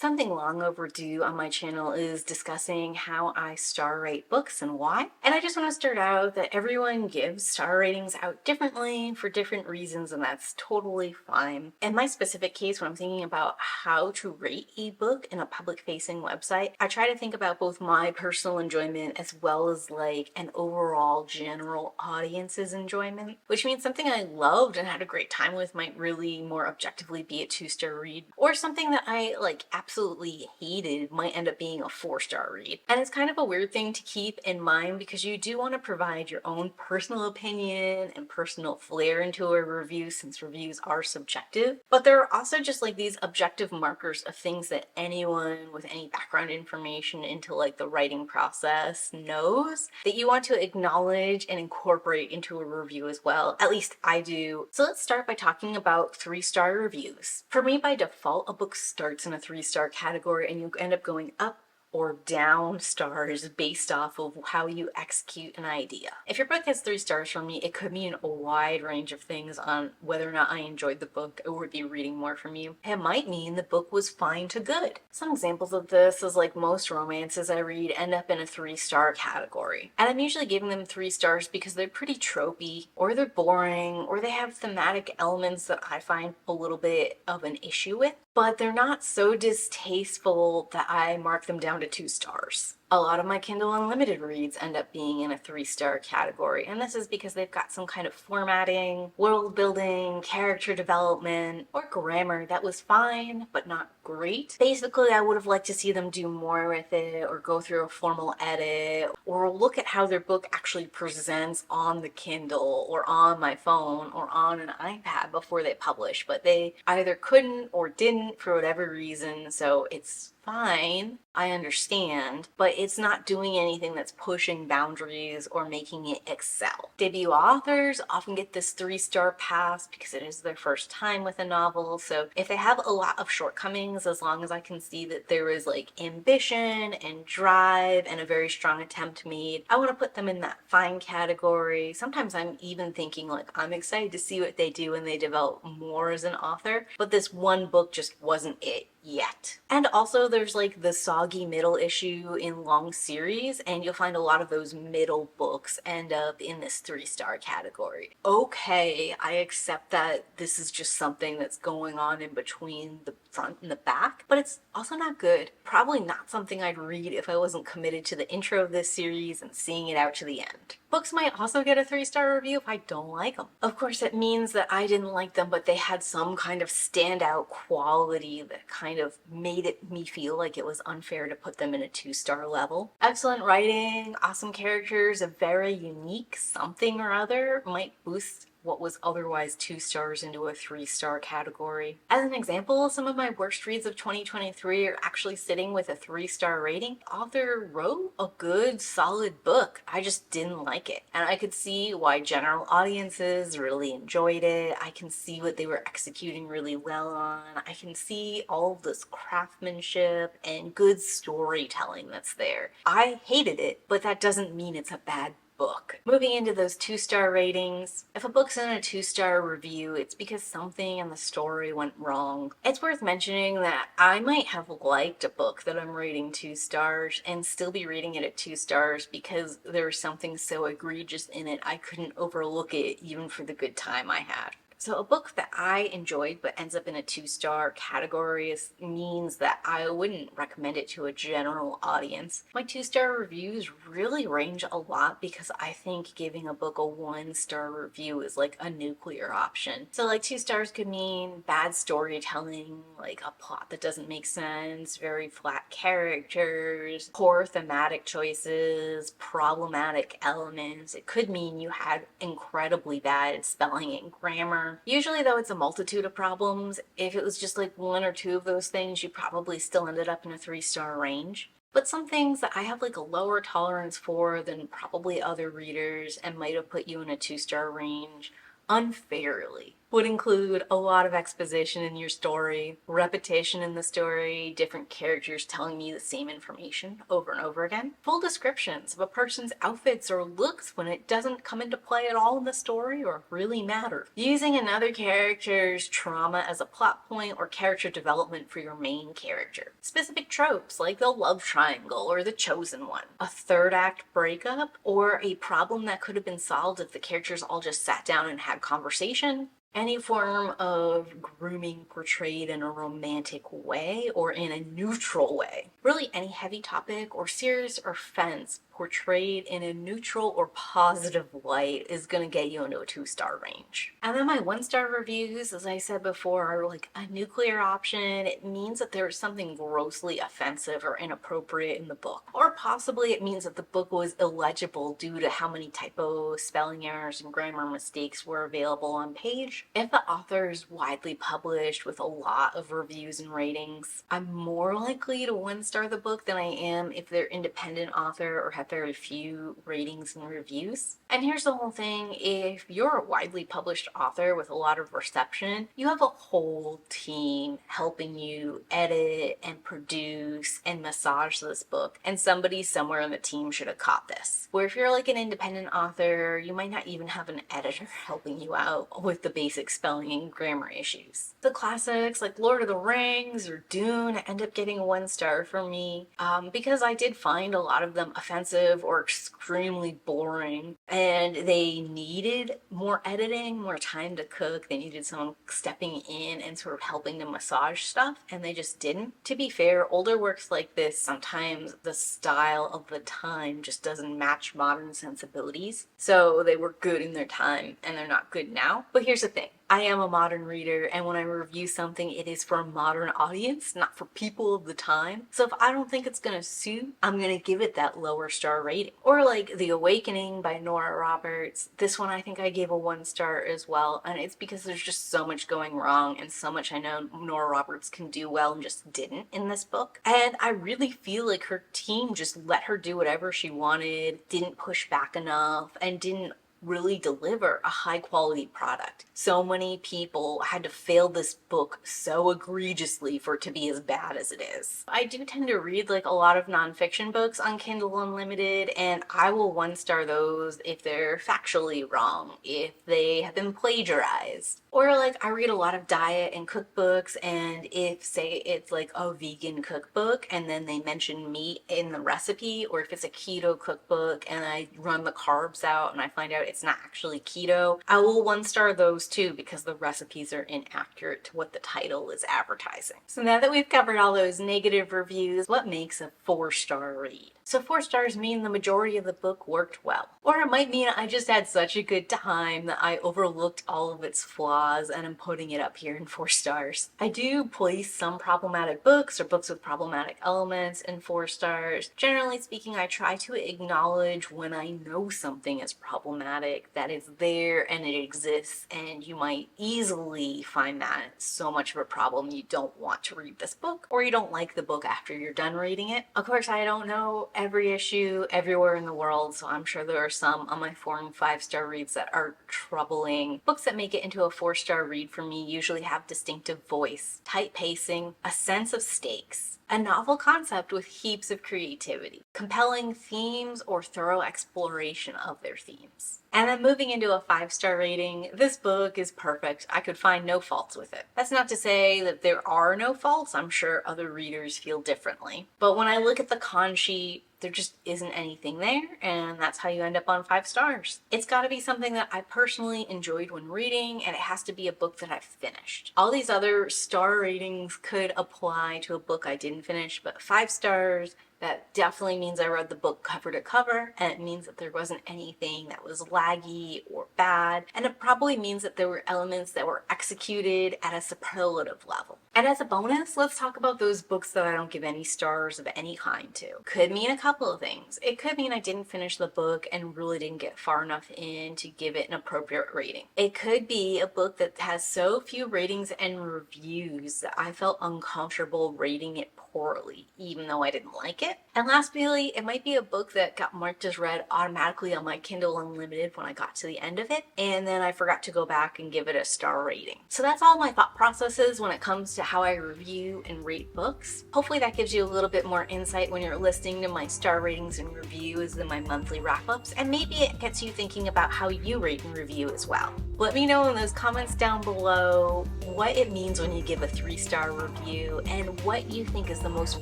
Something long overdue on my channel is discussing how I star rate books and why. And I just want to start out that everyone gives star ratings out differently for different reasons, and that's totally fine. In my specific case, when I'm thinking about how to rate a book in a public-facing website, I try to think about both my personal enjoyment as well as like an overall general audience's enjoyment, which means something I loved and had a great time with might really more objectively be a 2-star read, or something that I absolutely hated might end up being a 4-star read. And it's kind of a weird thing to keep in mind because you do want to provide your own personal opinion and personal flair into a review, since reviews are subjective. But there are also just these objective markers of things that anyone with any background information into the writing process knows that you want to acknowledge and incorporate into a review as well. At least I do. So let's start by talking about 3-star reviews. For me, by default, a book starts in a 3-star category and you end up going up or down stars based off of how you execute an idea. If your book has 3 stars from me, it could mean a wide range of things on whether or not I enjoyed the book or would be reading more from you. It might mean the book was fine to good. Some examples of this is most romances I read end up in a 3-star category. And I'm usually giving them 3 stars because they're pretty tropey, or they're boring, or they have thematic elements that I find a little bit of an issue with, but they're not so distasteful that I mark them down to 2 stars. A lot of my Kindle Unlimited reads end up being in a 3-star category, and this is because they've got some kind of formatting, world building, character development, or grammar that was fine, but not great. Basically, I would have liked to see them do more with it, or go through a formal edit, or look at how their book actually presents on the Kindle, or on my phone, or on an iPad before they publish, but they either couldn't or didn't for whatever reason, so it's fine, I understand, but it's not doing anything that's pushing boundaries or making it excel. Debut authors often get this 3-star pass because it is their first time with a novel, so if they have a lot of shortcomings, as long as I can see that there is ambition and drive and a very strong attempt made, I want to put them in that fine category. Sometimes I'm even thinking I'm excited to see what they do when they develop more as an author, but this one book just wasn't it yet. And also there's the soggy middle issue in long series, and you'll find a lot of those middle books end up in this 3-star category. Okay, I accept that this is just something that's going on in between the front and the back, but it's also not good. Probably not something I'd read if I wasn't committed to the intro of this series and seeing it out to the end. Books might also get a 3-star review if I don't like them. Of course, it means that I didn't like them, but they had some kind of standout quality that kind of made me feel like it was unfair to put them in a 2-star level. Excellent writing, awesome characters, a very unique something or other might boost what was otherwise 2 stars into a 3-star category. As an example, some of my worst reads of 2023 are actually sitting with a 3-star rating. The author wrote a good, solid book. I just didn't like it. And I could see why general audiences really enjoyed it. I can see what they were executing really well on. I can see all of this craftsmanship and good storytelling that's there. I hated it, but that doesn't mean it's a bad book. Moving into those 2-star ratings, if a book's in a 2-star review, it's because something in the story went wrong. It's worth mentioning that I might have liked a book that I'm rating 2 stars and still be rating it at 2 stars because there was something so egregious in it I couldn't overlook it even for the good time I had. So a book that I enjoyed but ends up in a 2-star category means that I wouldn't recommend it to a general audience. My 2-star reviews really range a lot because I think giving a book a 1-star review is a nuclear option. So 2 stars could mean bad storytelling, a plot that doesn't make sense, very flat characters, poor thematic choices, problematic elements. It could mean you had incredibly bad spelling and grammar. Usually though, it's a multitude of problems. If it was just 1 or 2 of those things, you probably still ended up in a 3-star range. But some things that I have a lower tolerance for than probably other readers and might have put you in a 2-star range unfairly. would include a lot of exposition in your story, repetition in the story, different characters telling you the same information over and over again, full descriptions of a person's outfits or looks when it doesn't come into play at all in the story or really matter, using another character's trauma as a plot point or character development for your main character, specific tropes like the love triangle or the chosen one, a third act breakup, or a problem that could have been solved if the characters all just sat down and had conversation, any form of grooming portrayed in a romantic way or in a neutral way. Really, any heavy topic or serious offense portrayed in a neutral or positive light is gonna get you into a 2-star range. And then my 1-star reviews, as I said before, are like a nuclear option. It means that there's something grossly offensive or inappropriate in the book. Or possibly it means that the book was illegible due to how many typos, spelling errors, and grammar mistakes were available on page. If the author is widely published with a lot of reviews and ratings, I'm more likely to 1-star the book than I am if they're independent author or have very few ratings and reviews. And here's the whole thing, if you're a widely published author with a lot of reception, you have a whole team helping you edit and produce and massage this book, and somebody somewhere on the team should have caught this. Where if you're like an independent author, you might not even have an editor helping you out with the basic spelling and grammar issues. The classics like Lord of the Rings or Dune end up getting a 1-star for me because I did find a lot of them offensive or extremely boring, and they needed more editing, more time to cook. They needed someone stepping in and sort of helping to massage stuff, and they just didn't. To be fair, older works like this, sometimes the style of the time just doesn't match modern sensibilities, so they were good in their time and they're not good now. But here's the thing, I am a modern reader, and when I review something, it is for a modern audience, not for people of the time. So if I don't think it's gonna suit, I'm gonna give it that lower star rating. Or like The Awakening by Nora Roberts. This one I think I gave a 1-star as well, and it's because there's just so much going wrong and so much I know Nora Roberts can do well and just didn't in this book. And I really feel like her team just let her do whatever she wanted, didn't push back enough, and didn't really deliver a high quality product. So many people had to fail this book so egregiously for it to be as bad as it is. I do tend to read like a lot of nonfiction books on Kindle Unlimited, and I will 1-star those if they're factually wrong, if they have been plagiarized. Or like I read a lot of diet and cookbooks, and if say it's like a vegan cookbook and then they mention meat in the recipe, or if it's a keto cookbook and I run the carbs out and I find out it's not actually keto, I will 1-star those too because the recipes are inaccurate to what the title is advertising. So now that we've covered all those negative reviews, what makes a 4-star read? So 4 stars mean the majority of the book worked well. Or it might mean I just had such a good time that I overlooked all of its flaws and I'm putting it up here in 4 stars. I do place some problematic books or books with problematic elements in 4 stars. Generally speaking, I try to acknowledge when I know something is problematic, that it's there and it exists, and you might easily find that so much of a problem you don't want to read this book, or you don't like the book after you're done reading it. Of course, I don't know every issue everywhere in the world, so I'm sure there are some on my 4 and 5-star reads that are troubling. Books that make it into a 4-star read for me usually have distinctive voice, tight pacing, a sense of stakes, a novel concept with heaps of creativity, compelling themes, or thorough exploration of their themes. And then moving into a 5-star rating, this book is perfect. I could find no faults with it. That's not to say that there are no faults. I'm sure other readers feel differently. But when I look at the con sheet, there just isn't anything there, and that's how you end up on 5 stars. It's got to be something that I personally enjoyed when reading, and it has to be a book that I've finished. All these other star ratings could apply to a book I didn't finish, but 5 stars, that definitely means I read the book cover to cover, and it means that there wasn't anything that was laggy or bad, and it probably means that there were elements that were executed at a superlative level. And as a bonus, let's talk about those books that I don't give any stars of any kind to. Could mean a couple of things. It could mean I didn't finish the book and really didn't get far enough in to give it an appropriate rating. It could be a book that has so few ratings and reviews that I felt uncomfortable rating it poorly, even though I didn't like it. it. And lastly, it might be a book that got marked as read automatically on my Kindle Unlimited when I got to the end of it, and then I forgot to go back and give it a star rating. So that's all my thought processes when it comes to how I review and rate books. Hopefully that gives you a little bit more insight when you're listening to my star ratings and reviews and my monthly wrap-ups, and maybe it gets you thinking about how you rate and review as well. Let me know in those comments down below what it means when you give a 3-star review and what you think is the most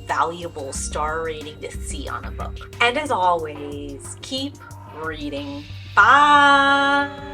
valuable star rating to see on a book. And as always, keep reading. Bye!